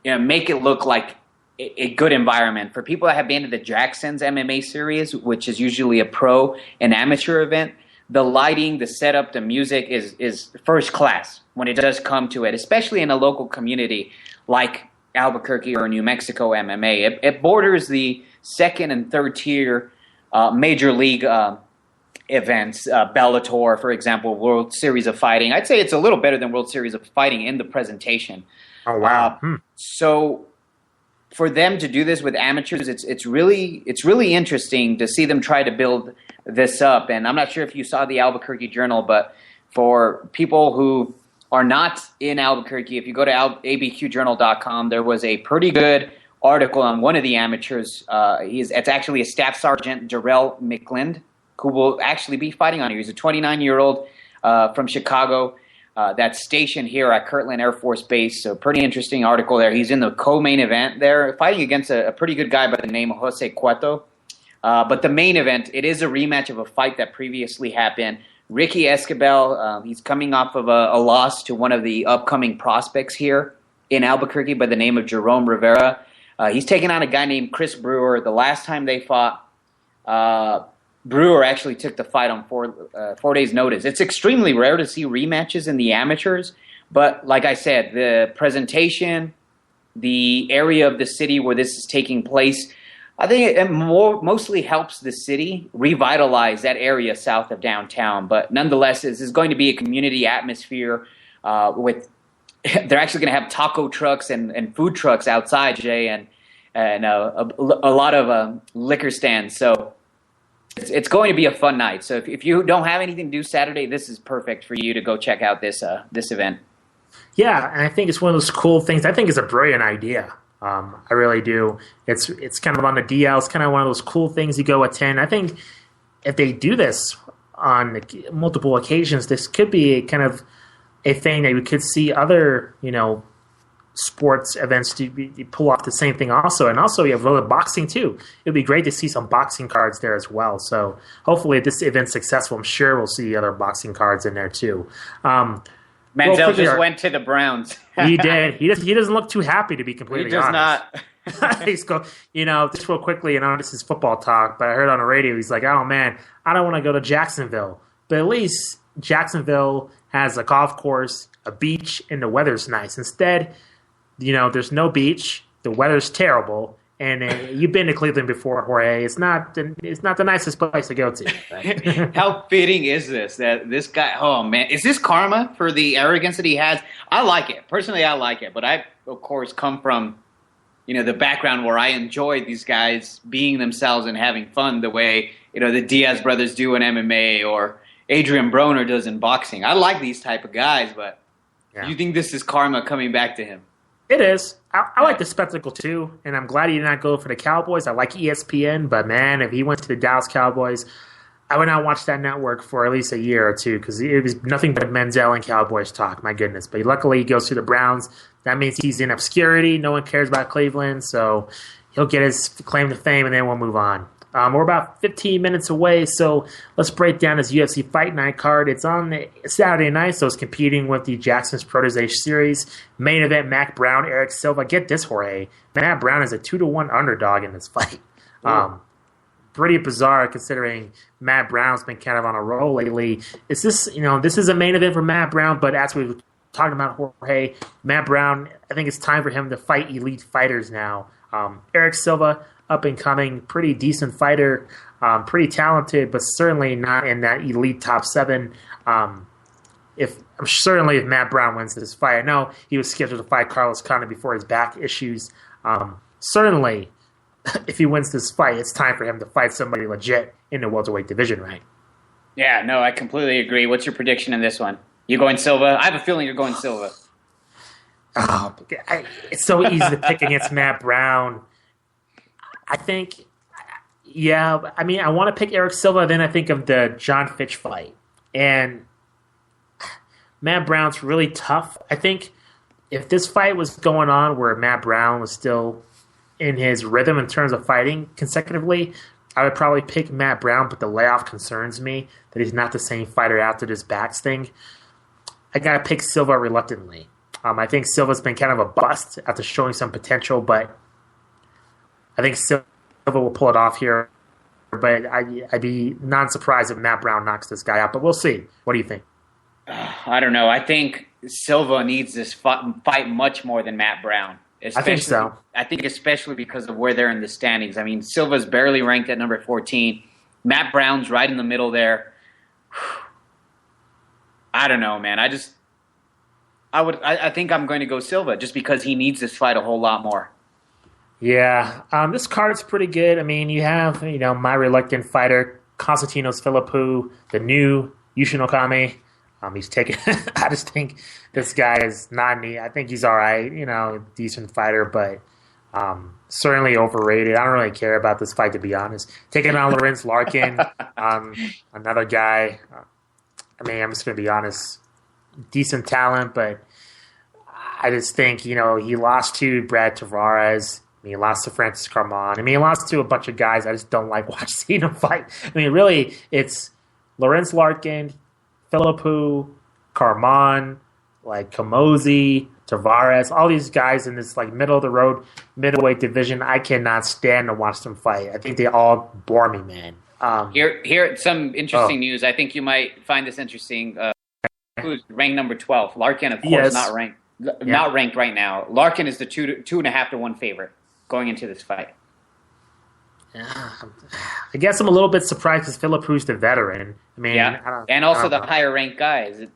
you know, make it look like a good environment. For people that have been to the Jackson's MMA series, which is usually a pro and amateur event, the lighting, the setup, the music is first class when it does come to it, especially in a local community like Albuquerque or New Mexico MMA. It borders the second and third tier major league events, Bellator, for example, World Series of Fighting. I'd say it's a little better than World Series of Fighting in the presentation. Oh, wow. So for them to do this with amateurs, it's really interesting to see them try to build this up. And I'm not sure if you saw the Albuquerque Journal, but for people who are not in Albuquerque, if you go to abqjournal.com, there was a pretty good article on one of the amateurs. It's actually a Staff Sergeant Darrell McLind, who will actually be fighting on here. He's a 29-year-old from Chicago that's stationed here at Kirtland Air Force Base. So pretty interesting article there. He's in the co-main event there, fighting against a pretty good guy by the name of Jose Cueto. But the main event, it is a rematch of a fight that previously happened. Ricky Esquivel, he's coming off of a loss to one of the upcoming prospects here in Albuquerque by the name of Jerome Rivera. He's taking on a guy named Chris Brewer. The last time they fought, Brewer actually took the fight on 4 days' notice. It's extremely rare to see rematches in the amateurs, but like I said, the presentation, the area of the city where this is taking place, I think it mostly helps the city revitalize that area south of downtown. But nonetheless, this is going to be a community atmosphere with they're actually going to have taco trucks and food trucks outside, Jay, and a lot of liquor stands. So it's going to be a fun night. So if you don't have anything to do Saturday, this is perfect for you to go check out this event. Yeah, and I think it's one of those cool things. I think it's a brilliant idea. I really do. It's kind of on the DL. It's kind of one of those cool things you go attend. I think if they do this on multiple occasions, this could be a kind of a thing that we could see other, you know, sports events to pull off the same thing also. And also you have a little boxing too. It would be great to see some boxing cards there as well. So hopefully if this event's successful, I'm sure we'll see other boxing cards in there too. Manziel just went to the Browns. He did. He doesn't look too happy, to be completely honest. He does not. He's you know, just real quickly, you know, this is football talk, but I heard on the radio, he's like, oh man, I don't want to go to Jacksonville. But at least Jacksonville has a golf course, a beach, and the weather's nice. Instead, you know, there's no beach, the weather's terrible, and you've been to Cleveland before, Jorge. It's not the nicest place to go to. How fitting is this? That this guy, oh man, is this karma for the arrogance that he has? I like it. Personally, I like it. But I, of course, come from, you know, the background where I enjoy these guys being themselves and having fun the way the Diaz brothers do in MMA or Adrian Broner does in boxing. I like these type of guys, but do you think this is karma coming back to him? It is. I like the spectacle too, and I'm glad he did not go for the Cowboys. I like ESPN, but man, if he went to the Dallas Cowboys, I would not watch that network for at least a year or two because it was nothing but Menzel and Cowboys talk. My goodness. But luckily, he goes to the Browns. That means he's in obscurity. No one cares about Cleveland, so he'll get his claim to fame, and then we'll move on. We're about 15 minutes away, so let's break down this UFC Fight Night card. It's on Saturday night, so it's competing with the Jackson's Protege Series. Main event, Mac Brown, Eric Silva. Get this, Jorge. Matt Brown is a 2-1 underdog in this fight. Pretty bizarre considering Matt Brown's been kind of on a roll lately. Is this, this is a main event for Matt Brown, but as we were talking about Jorge, Matt Brown, I think it's time for him to fight elite fighters now. Eric Silva, up and coming, pretty decent fighter, pretty talented, but certainly not in that elite top 7. If Matt Brown wins this fight, I know he was scheduled to fight Carlos Condit before his back issues. Certainly, if he wins this fight, it's time for him to fight somebody legit in the welterweight division, right? Yeah, no, I completely agree. What's your prediction in this one? You going Silva? I have a feeling you're going Silva. Oh, it's so easy to pick against Matt Brown. I think, I want to pick Eric Silva, then I think of the John Fitch fight. And Matt Brown's really tough. I think if this fight was going on where Matt Brown was still in his rhythm in terms of fighting consecutively, I would probably pick Matt Brown, but the layoff concerns me that he's not the same fighter after this backs thing. I got to pick Silva reluctantly. I think Silva's been kind of a bust after showing some potential, but I think Silva will pull it off here. But I'd be non-surprised if Matt Brown knocks this guy out, but we'll see. What do you think? I don't know. I think Silva needs this fight much more than Matt Brown. I think so. I think especially because of where they're in the standings. I mean, Silva's barely ranked at number 14. Matt Brown's right in the middle there. I don't know, man. I think I'm going to go Silva just because he needs this fight a whole lot more. Yeah, this card's pretty good. I mean, you have, my reluctant fighter, Konstantinos Philippou, the new Yushin Okami. He's taking. I just think this guy is not neat. I think he's all right, decent fighter, but certainly overrated. I don't really care about this fight, to be honest. Taking on Lorenz Larkin, another guy. I'm just going to be honest. Decent talent, but I just think, he lost to Brad Tavares. He lost to Francis Carmon. He lost to a bunch of guys I just don't like watching him fight. Really, it's Lorenz Larkin, Philippou, Carmon, Kamosi, Tavares, all these guys in this middle-of-the-road middleweight division. I cannot stand to watch them fight. I think they all bore me, man. Here, some interesting news. I think you might find this interesting. Who's ranked number 12? Larkin, of course, not ranked right now. Larkin is the 2.5 to 1 favorite going into this fight. I guess I'm a little bit surprised because Philippou's the veteran. And also the higher ranked guys.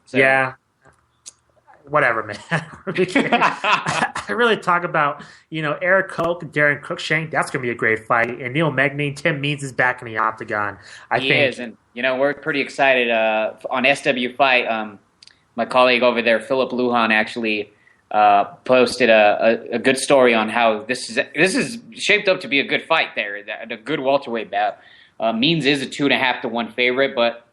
Whatever, man. I really talk about, Eric Koch, Darren Cruikshank. That's going to be a great fight. And Neil Magny, Tim Means is back in the octagon. He is, and we're pretty excited on SW Fight. My colleague over there, Philip Lujan, actually posted a good story on how this is shaped up to be a good fight there, a good welterweight bout. Means is a 2.5 to 1 favorite, but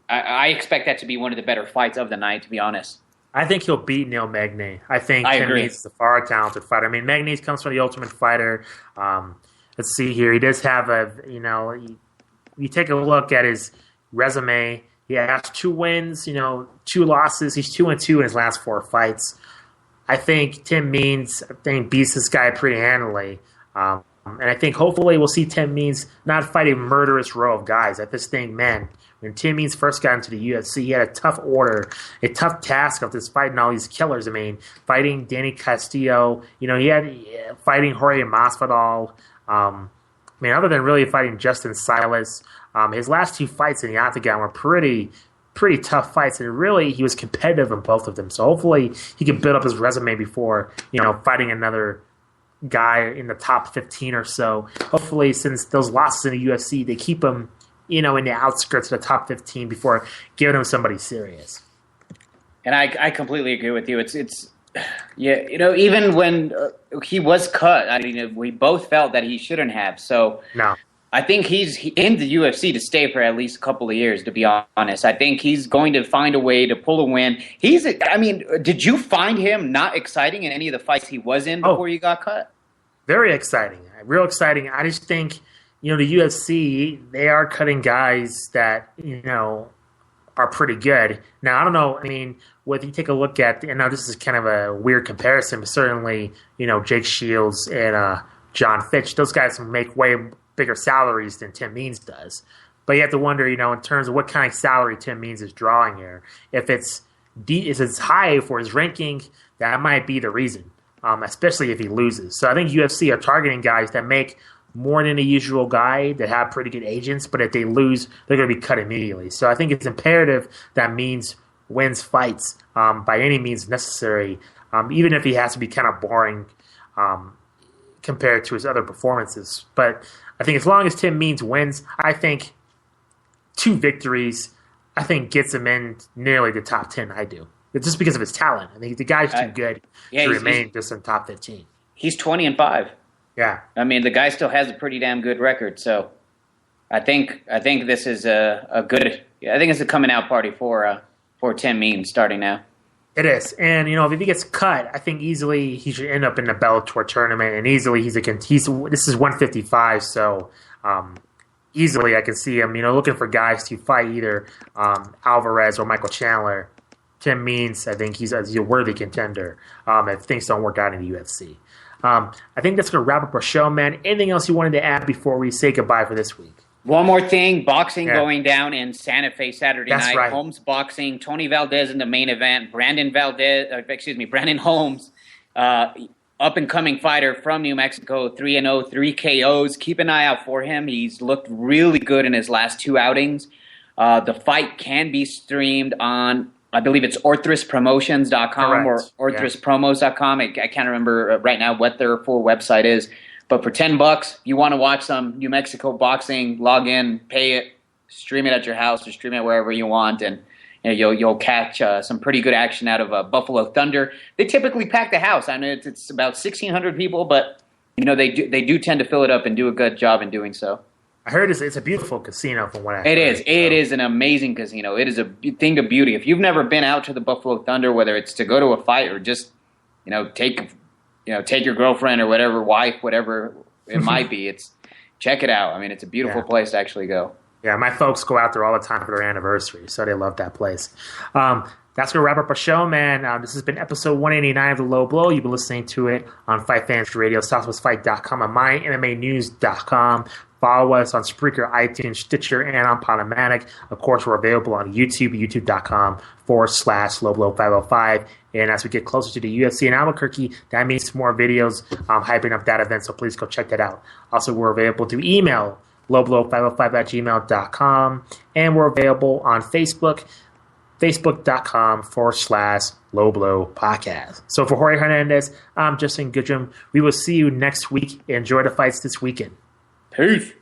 I expect that to be one of the better fights of the night, to be honest. I think he'll beat Neil Magny. I think Tim Means is a far talented fighter. Magny comes from the Ultimate Fighter. Let's see here. He does have you take a look at his resume. He has 2 wins, 2 losses. He's 2-2 in his last 4 fights. I think Tim Means beats this guy pretty handily. And I think hopefully we'll see Tim Means not fight a murderous row of guys. At this thing, man, when Tim Means first got into the UFC, he had a tough order, a tough task of this fighting all these killers. Fighting Danny Castillo. He had fighting Jorge Masvidal. Other than really fighting Justin Silas, his last 2 fights in the octagon were pretty tough fights, and really he was competitive in both of them. So hopefully he can build up his resume before fighting another guy in the top 15 or so. Hopefully, since those losses in the UFC, they keep him in the outskirts of the top 15 before giving him somebody serious. And I completely agree with you. It's yeah, even when he was cut, I mean, we both felt that he shouldn't have. So No. I think he's in the UFC to stay for at least a couple of years, to be honest. I think he's going to find a way to pull a win. Did you find him not exciting in any of the fights he was in before he got cut? Very exciting. Real exciting. I just think, the UFC, they are cutting guys that, are pretty good. Now, I don't know. I mean, whether you take a look at, and now this is kind of a weird comparison, but certainly, Jake Shields and John Fitch, those guys make way bigger salaries than Tim Means does. But you have to wonder, in terms of what kind of salary Tim Means is drawing here. If it's high for his ranking, that might be the reason, especially if he loses. So I think UFC are targeting guys that make more than the usual guy, that have pretty good agents, but if they lose, they're going to be cut immediately. So I think it's imperative that Means wins fights by any means necessary, even if he has to be kind of boring compared to his other performances. But I think as long as Tim Means wins, I think 2 victories, gets him in nearly the top 10. I do. It's just because of his talent. I think the guy's too good to remain just in top 15. He's 20-5. Yeah. I mean, the guy still has a pretty damn good record. So I think this is a good. I think it's a coming out party for Tim Means starting now. It is, and if he gets cut, I think easily he should end up in the Bellator tournament, and easily this is 155, so easily I can see him, looking for guys to fight either Alvarez or Michael Chandler. Tim Means, I think he's a worthy contender if things don't work out in the UFC. I think that's going to wrap up our show, man. Anything else you wanted to add before we say goodbye for this week? One more thing, boxing going down in Santa Fe Saturday night. Right. Holmes boxing, Tony Valdez in the main event. Brandon Holmes, up-and-coming fighter from New Mexico, 3-0, 3 KOs. Keep an eye out for him. He's looked really good in his last 2 outings. The fight can be streamed on, I believe it's orthruspromotions.com or orthruspromos.com. I can't remember right now what their full website is. But for $10, if you want to watch some New Mexico boxing, log in, pay it, stream it at your house or stream it wherever you want, and you'll catch some pretty good action out of Buffalo Thunder. They typically pack the house. I know it's about 1,600 people, but they do tend to fill it up and do a good job in doing so. I heard it's a beautiful casino from what I heard. It is. It is an amazing casino. It is a thing of beauty. If you've never been out to the Buffalo Thunder, whether it's to go to a fight or just take your girlfriend or whatever, wife, whatever it might be, check it out. I mean, it's a beautiful place to actually go. Yeah, my folks go out there all the time for their anniversary, so they love that place. That's going to wrap up our show, man. This has been episode 189 of The Low Blow. You've been listening to it on Fight Fans Radio, SouthwestFight.com, and MyMMAnews.com. Follow us on Spreaker, iTunes, Stitcher, and on Podomatic. Of course, we're available on YouTube, youtube.com/LowBlow505. And as we get closer to the UFC in Albuquerque, that means more videos hyping up that event, so please go check that out. Also, we're available through email, lowblow505@gmail.com, and we're available on Facebook, facebook.com/lowblowpodcast. So for Jorge Hernandez, I'm Justin Goodrum. We will see you next week. Enjoy the fights this weekend. Peace.